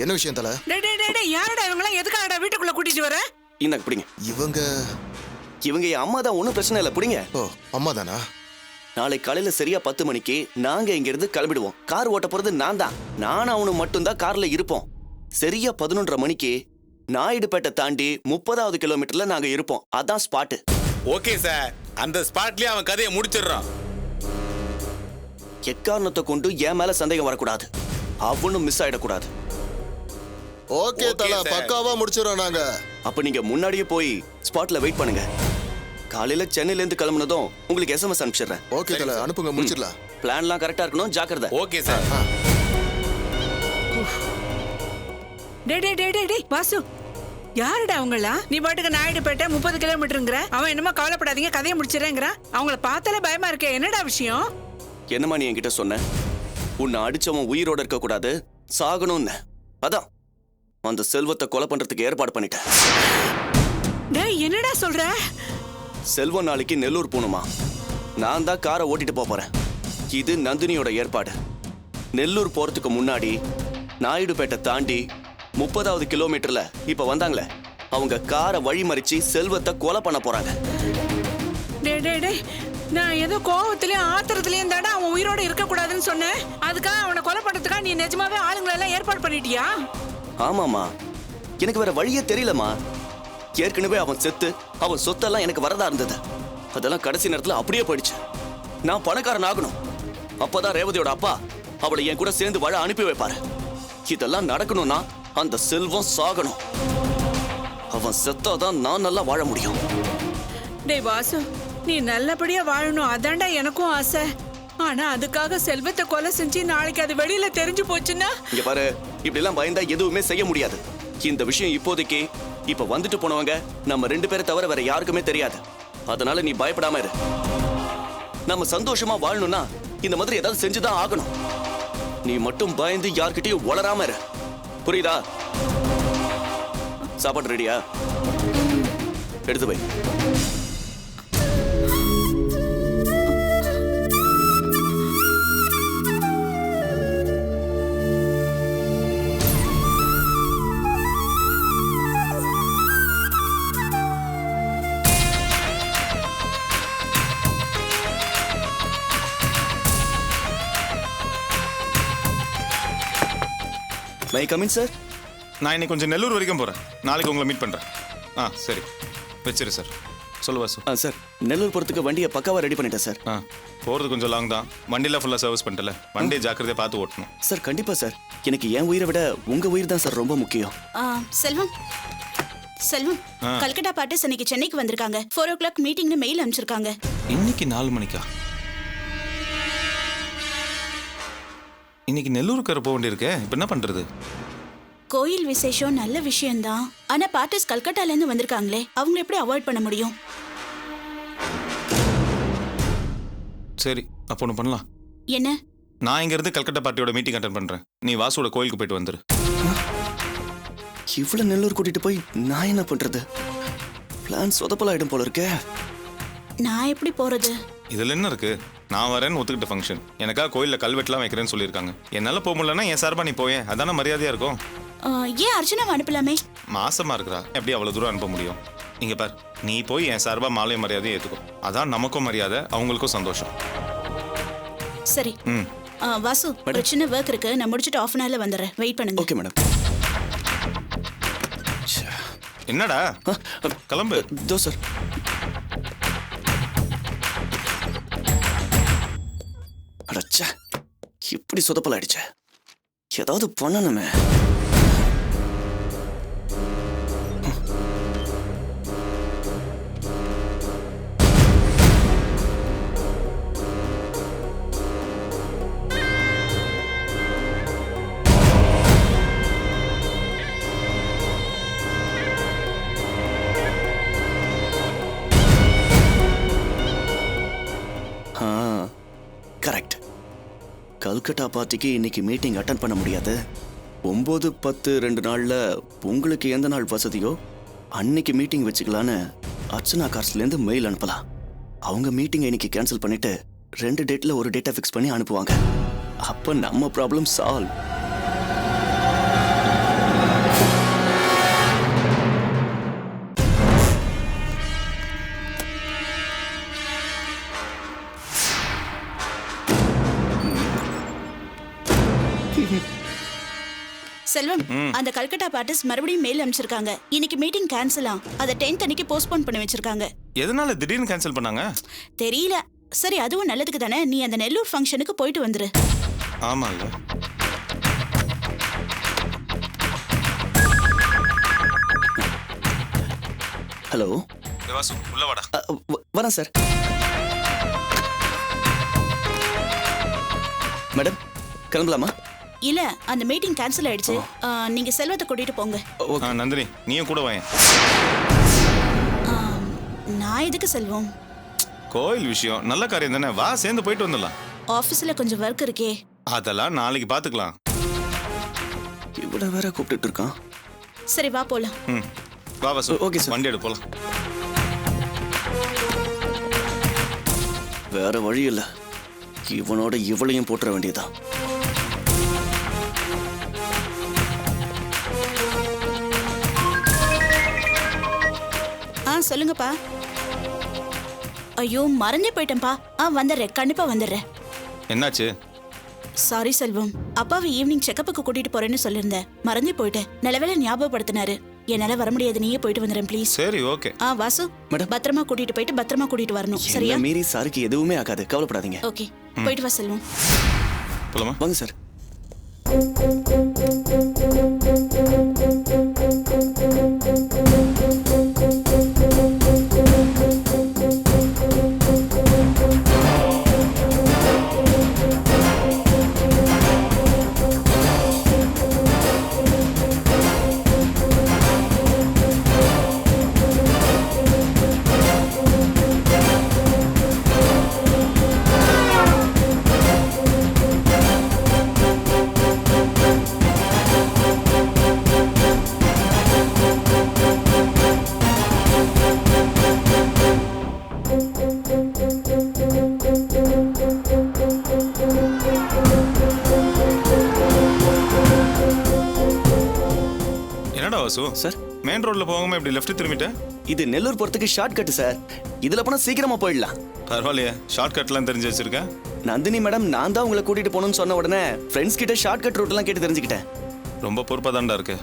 என்ன விஷயம் தல? யாரடா இவங்களாம் எதுக்காடா வீட்டுக்குள்ள கூட்டிட்டு வர? இந்தாங்க பிடிங்க. இவங்க என் அம்மா தான், ஒன்றும் பிரச்சனை இல்லை, பிடிங்க. ஓ அம்மா தானா? நாளை காலையில சரியா 10 மணிக்கு நாங்க இங்க இருந்து கிளம்பிடுவோம். கார் ஓட்ட போறது நான் தான். நானும் அவனு மட்டும்தான் கார்ல இருப்போம். சரியா 11:30 மணிக்கு நாயுடுபேட்டை தாண்டி 30வது கிலோமீட்டர்ல நாங்க இருப்போம். அதான் ஸ்பாட். ஓகே சார், அந்த ஸ்பாட்லயே அவன் கதையை முடிச்சிடுறான். எக்காரணத்தை கொண்டு என் மேல சந்தேகம் வரக்கூடாது. அவனும் மிஸ் ஆயிடக்கூடாது. ஓகே தல, பக்காவா முடிச்சிரோம் நாங்க. அப்ப நீங்க முன்னாடியே போய் ஸ்பாட்ல வெயிட் பண்ணுங்க. காலையில சென்னையில இருந்து கிளம்புனதும் உங்களுக்கு SMS அனுப்பிச்சிடுறேன். ஓகே தல, அனுப்புங்க, முடிச்சிடலாம். பிளான்லாம் கரெக்டா இருக்கணும், ஜாக்கிரதை. Okay sir. டேய் வாசு, யாருடா அவங்களா? நீ பாட்டுக்கு நாயுடுபேட்டை 30 கிலோமீட்டருங்கிற, அவன் என்னமோ கவலைப்படாதீங்க கதையை முடிச்சிடறேங்கிற. அவங்கள பார்த்தாலே பயமா இருக்கே, என்னடா விஷயம்? என்னம்மா நீ என்கிட்ட சொன்ன? உன்னை அடிச்சவன் உயிரோட இருக்க கூடாது, சாகணும்னு. அதான் அந்த செல்வத்தை கொலை பண்றதுக்கு ஏற்பாடு பண்ணிட்டேன். டேய் என்னடா சொல்ற? செல்வம் நாளைக்கு நெல்லூர் போகணுமா? நான் தான் காரை ஓட்டிட்டு போறேன். இது நந்தினியோட ஏற்பாடு. நெல்லூர் போறதுக்கு முன்னாடி நாயுடுபேட்டை தாண்டி 30வது கிலோமீட்டர்ல இப்ப வந்தாங்களே, அவங்க காரை வழிமறிச்சு செல்வத்தை கொலை பண்ண போறாங்க. டேய் நான் ஏதோ கோவத்திலயும் ஆத்திரத்திலயும் தாடா அவன் உயிரோட இருக்க கூடாதுன்னு சொன்னேன். அதுக்காக அவனை கொலை பண்றதுக்கா நீ நிஜமாவே ஆளுங்களை எல்லாம் ஏற்பாடு பண்ணிட்டியா? ஆமாமா, எனக்கு வேற வழியே தெரியலமா. ஏற்கனவே அவன் செத்து அவன் சொத்தெல்லாம் எனக்கு வரதா இருந்தது. அதெல்லாம் கடைசி நேரத்துல அப்படியே போயிடுச்சு. நான் பணக்காரன் ஆகணும். அப்பதான் ரேவதியோட அப்பா அவளை என் கூட சேர்ந்து வாழ அனுப்பி வைப்பாரு. இதெல்லாம் நடக்கணும்னா அந்த செல்வம் சாகணும். அவன் செத்தாதான் நான் நல்லா வாழ முடியும். டேய் வாசு, நீ நல்லபடியா வாழணும், அதான்டா எனக்கும் ஆசை. ஆனா அதுக்காக செல்வத்தை கொலை செஞ்சு நாளைக்கு அது வெளியில தெரிஞ்சு போச்சுன்னா? இங்க பாரு, இப்படி எல்லாம் பயந்தா எதுவுமே செய்ய முடியாது. இந்த விஷயம் இப்போதைக்கு இப்ப வந்துட்டு போனவங்க நம்ம 2 பேரை தவிர வேற யாருக்குமே தெரியாது. அதனால நீ பயப்படாம இரு. நம்ம சந்தோஷமா வாழணும்னா இந்த மாதிரி ஏதாவது செஞ்சுதான் ஆகணும். நீ மட்டும் பயந்து யார்கிட்டயும் வளராம இரு, புரியுதா? சாப்பாடு ரெடியா? எடுத்து வை. My come in sir. நான் இன்னைக்கு கொஞ்சம் நெல்லூர் வரைக்கும் போகிறேன். நாளைக்கு உங்களை மீட் பண்ணுறேன். சரி, வச்சிரு சார். சொல்லு வாசு. சார், நெல்லூர் போகிறதுக்கு வண்டியை பக்காவாக ரெடி பண்ணிட்டேன் சார். போகிறது கொஞ்சம் லாங் தான். வண்டியில் ஃபுல்லாக சர்வீஸ் பண்ணிட்டல, வண்டியை ஜாக்கிரதையாக பார்த்து ஓட்டணும். சார் கண்டிப்பாக சார். எனக்கு என் உயிரை விட உங்கள் உயிர் தான் சார் ரொம்ப முக்கியம். செல்வம், கல்கட்டா பார்ட்டிஸ் இன்னைக்கு சென்னைக்கு வந்திருக்காங்க. 4 o'clock மீட்டிங்னு மெயில் அனுப்பிச்சிருக்காங்க. இன்னைக்கு 4 மணிக்கா? இன்னைக்கு நெல்லூருக்கு போக வேண்டியிருக்கே, இப்போ என்ன பண்ணுறது? கோயில் விசேஷம் நல்ல விஷயம்தான். ஆனா பார்ட்டிஸ் கல்கட்டால இருந்து வந்திருக்காங்களே, அவங்க எப்படி அவாய்ட் பண்ண முடியும்? சரி, அப்போ ஒன்று பண்ணலாம். என்ன? நான் இங்கேருந்து கல்கட்டா பார்ட்டியோட மீட்டிங் அட்டன் பண்ணுறேன். நீ வாசுவோட கோயிலுக்கு போயிட்டு வந்துரு. இவ்வளவு நெல்லூர் கூட்டிட்டு போய் நான் என்ன பண்றது? பிளான் சொதப்பலாயிடும் போல இருக்கே. நான் எப்படி போறது? இதில் என்ன இருக்கு? நான் வரேன்னு ஒத்துக்கிட்ட ஃபங்க்ஷன். எனக்காக கோயிலில் கல்வெட்டுலாம் வைக்கிறேன்னு சொல்லியிருக்காங்க. என்னால் போக முடியலன்னா என் சார்பா நீ போயேன், அதானே மரியாதையாக இருக்கும். ஏன் அர்ச்சனாவை அனுப்பலாமே? மாசமா இருக்கிறா, எப்படி அவ்வளோ தூரம் அனுப்ப முடியும்? இங்கே பார், நீ போய் என் சார்பா மாலை மரியாதையை ஏற்றுக்கோ. அதான் நமக்கும் மரியாதை, அவங்களுக்கும் சந்தோஷம். சரி. வாசு, ஒரு சின்ன ஒர்க் இருக்கு, நான் முடிச்சுட்டு 1/2 hourல வந்துடுறேன். வெயிட் பண்ணுங்க. Okay madam. என்னடா கிளம்பு. தோ சார். அடச்சா, இப்படி சொதப்பலாயிடுச்சே. ஏதாவது பண்ணணுமே. கரெக்ட். கல்கட்டா பார்ட்டிக்கு இன்னைக்கு மீட்டிங் அட்டன் பண்ண முடியாது. 9, 10 2 நாள்ல உங்களுக்கு எந்த நாள் வசதியோ அன்னைக்கு மீட்டிங் வச்சுக்கலான்னு அர்ச்சனா கார்ஸ்லேருந்து மெயில் அனுப்பலாம். அவங்க மீட்டிங்கை இன்னைக்கு கேன்சல் பண்ணிட்டு 2 டேட்ல ஒரு டேட்டா ஃபிக்ஸ் பண்ணி அனுப்புவாங்க. அப்போ நம்ம ப்ராப்ளம் சால்வ். செல்வம் அந்த கல்கட்டா பார்ட்டிஸ் மறுபடியும் மெயில் அனுப்பிச்சிருக்காங்க. இன்னைக்கு மீட்டிங் கேன்சல் அதை 10th அன்னைக்கு போஸ்ட்போன் பண்ணி வச்சிருக்காங்க. எதனால திடீர்னு கேன்சல் பண்ணாங்க? தெரியல. சரி, அதுவும் நல்லதுக்கு தானே. நீ அந்த நெல்லூர் ஃபங்க்ஷனுக்கு போயிட்டு வந்துரு. ஆமா இல்ல ஹலோ வாசு, உள்ள வாடா. வரேன் சார். மேடம் கிளம்பலாமா? இல்ல, அந்த மீட்டிங் கேன்சல் ஆயிடுச்சு. நீங்க செல்வத்தை கூட்டிட்டு போங்க. நந்தினி நீயும் கூட வாயேன். நான் எதுக்கு செல்வம்? கோயில் விஷயம் நல்ல காரியம் தானே, வா சேர்ந்து போயிட்டு வந்துடலாம். ஆபீஸ்ல கொஞ்சம் ஒர்க் இருக்கே. அதெல்லாம் நாளைக்கு பாத்துக்கலாம். இவ்வளோ வேற கூப்பிட்டு இருக்கான். சரி வா போலாம். ம் வா வாசு. Okay sir. வண்டி எடு போலாம். வேற வழி இல்ல, இவனோட இவளையும் போட்டுற வேண்டியதா. சொல்லுங்கப்பா. ஐயோ மறந்தே போயிட்டேன்ப்பா. வந்துடுறேன், கண்டிப்பா வந்துடுறேன். என்னாச்சு? சாரி செல்வம், அப்பாவை ஈவினிங் செக்கப்புக்கு கூட்டிட்டு போறேன்னு சொல்லியிருந்தேன், மறந்தே போயிட்டேன். நல்லவேளை ஞாபகப்படுத்தினாரு. என்னால வர முடியாது, நீயே போயிட்டு வந்துடுறேன் ப்ளீஸ். சரி ஓகே. வாசு மேடம், பத்திரமா கூட்டிட்டு போயிட்டு பத்திரமா கூட்டிட்டு வரணும். சரியா? மீறி சாருக்கு எதுவுமே ஆகாது, கவலைப்படாதீங்க. ஓகே, போயிட்டு வா செல்வம். போலாமா? வாங்க சார். சார் மெயின் ரோட்ல போகாம இப்படி லெஃப்ட் திரும்பிட்ட? இது நெல்லூர் போறதுக்கு ஷார்ட் கட் சார். இதுல போனா சீக்கிரமா போயிடலாம். பரவாயில்லையே, ஷார்ட் கட்லாம் தெரிஞ்சு வச்சிருக்கேன். நந்தினி மேடம் நான் தான் உங்களை கூட்டிட்டு போகணும்னு சொன்ன உடனே ஃப்ரெண்ட்ஸ் கிட்ட ஷார்ட் கட் ரூட் எல்லாம் கேட்டு தெரிஞ்சுக்கிட்டேன். ரொம்ப பொறுப்பா தான்டா இருக்கு.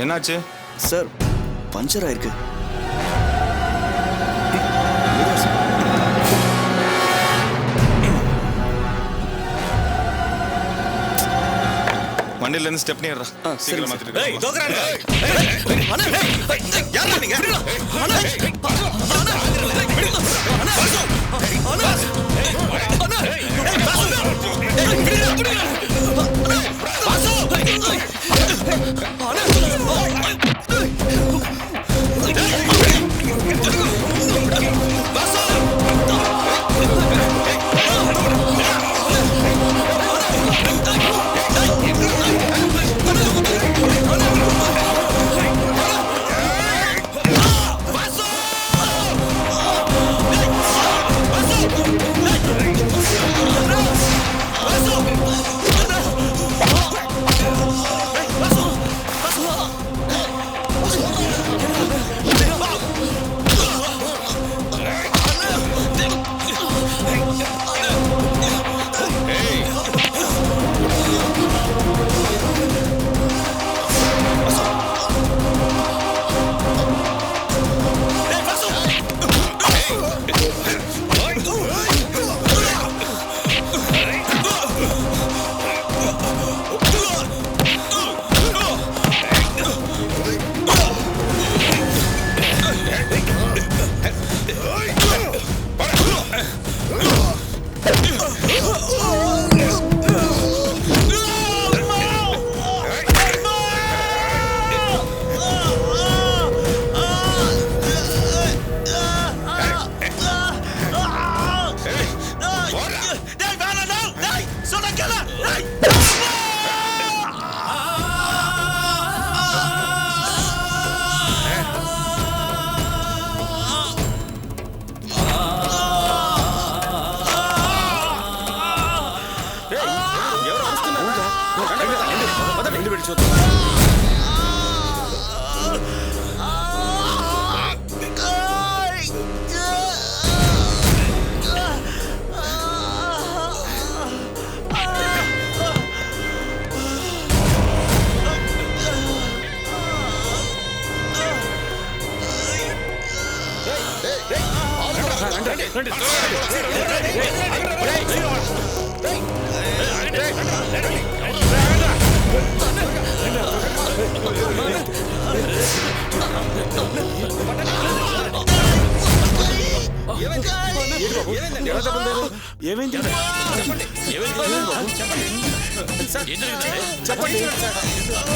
என்னாச்சு சார்? பஞ்சர் ஆயிருக்கு. வண்டியில இருந்து ஸ்டெப்னி ஏறா. சீக்கிரம் மாத்திட்டு. ஏய் தோக்கறாங்க. அண்ணா யாரா நீங்க? அண்ணா Hey!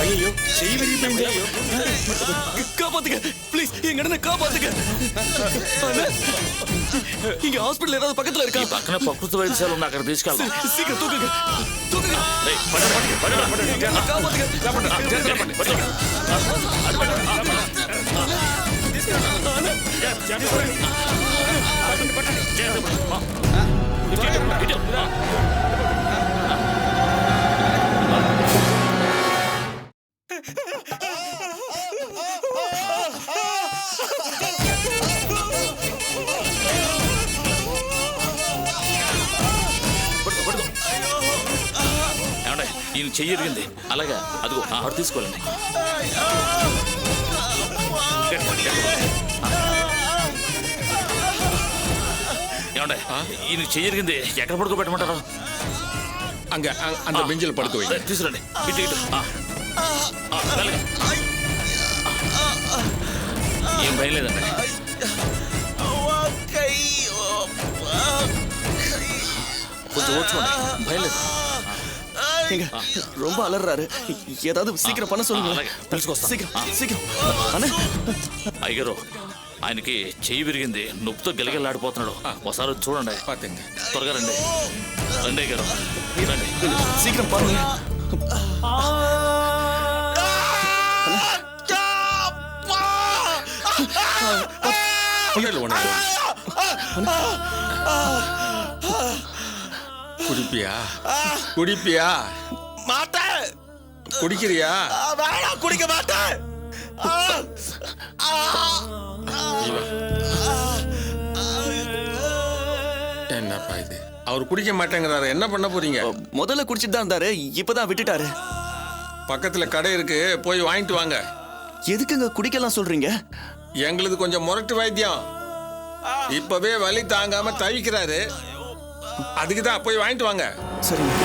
అయ్యో చెయ్యి విరిగిపోయింది. காப்பாத்துங்க ப்ளீஸ் எங்க காப்பாத்துங்க இங்க ஹாஸ்பிடல் ஏதாவது பக்கத்துல இருக்கா? పక్కన ప్రకృతి వైద్యశాల ఉంది, అక్కడ తీసుకెళ్దాం. சீக்கிரம் தூக்குங்க தூக்குங்க ఈయన చెయ్యరిగింది. అలాగా అదిగో ఆవిడ తీసుకోవాలండి. ఏమండే ఈయన చెయ్యరిగింది, ఎక్కడ పడుకోబెట్టమంటారు? அங்க அந்த பெஞ்சில் படுக்க வைங்க. తీసుకురండి. ఇటు ఇటు మెల్లగా. ఏం భయం లేదండి. కొంచెం ఓర్చుకోండి, భయం లేదు. எங்க ரொம்ப அலறாரு, ஏதாவது சீக்கிரம் பண்ண சொல்லுங்க. అలాగే పిలుచుకొస్తా. சீக்கிரம் சீக்கிரம் அண்ணா. అయ్యగారు ఆయనకి చెయ్యి విరిగింది, నొప్పితో గిలగిలాడిపోతున్నాడు. ఒకసారి వచ్చి చూడండి. త్వరగా రండి. రండి అయ్యగారు రండి. சீக்கிரம் பாருங்க. குடிப்பியா குடிப்பியா? மாட்டேன். குடிக்கிறியா? வேணாம், குடிக்க மாட்டேன். என்னப்பா இது? அவர் குடிக்க மாட்டேங்கிறாரு, என்ன பண்ண போறீங்க? முதல்ல குடிச்சிட்டு தான் இருந்தாரு, இப்பதான் விட்டுட்டாரு. பக்கத்துல கடை இருக்கு, போய் வாங்கிட்டு வாங்க. எதுக்குங்க குடிக்கலாம் சொல்றீங்க? எங்களுது கொஞ்சம் முரட்டு வைத்தியம். இப்பவே வலி தாங்காம தவிக்கிறாரு, அதுக்கு தான் போய் வாங்கிட்டு வாங்க. சரிங்க.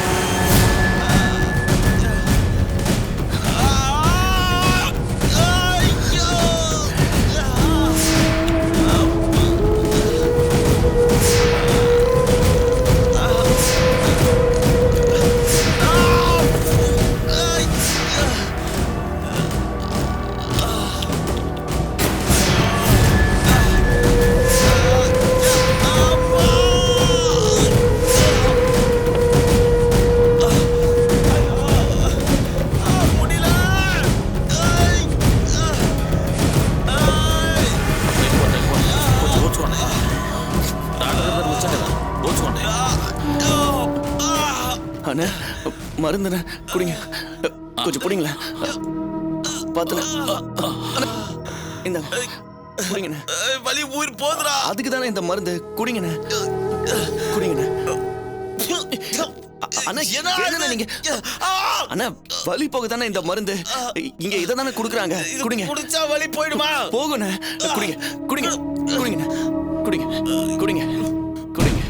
அண்ணா மருந்துண்ணா குடிங்க, கொஞ்சம் குடிங்களேன். பாத்துல இந்த குடிங்கண்ணா. வலி உயிர் போதுடா. அதுக்கு தானே இந்த மருந்து. குடிங்கண்ணா குடிங்கண்ணா. அண்ணா என்னண்ணா நீங்க? அண்ணா வலி போக தானே இந்த மருந்து. இங்க இதை தானே குடுக்குறாங்க. குடிங்க. குடிச்சா வலி போயிடுமா? போகுண்ணா. குடிங்க குடிங்க குடிங்கண்ணா. குடிங்க குடிங்க குடிங்க.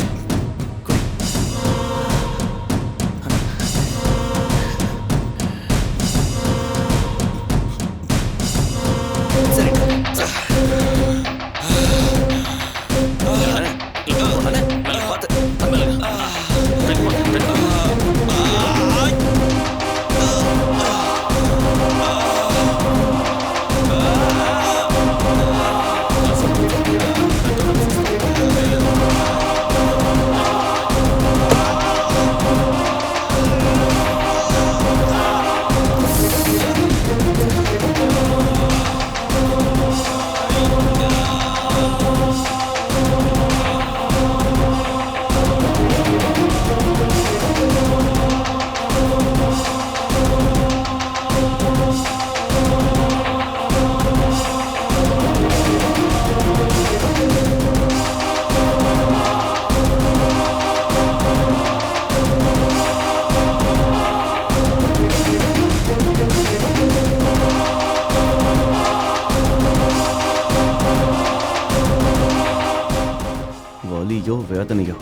வேதனையோ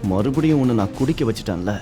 மறுபடியும் ஒன்று நான் குடிக்க வச்சுட்டேன்ல.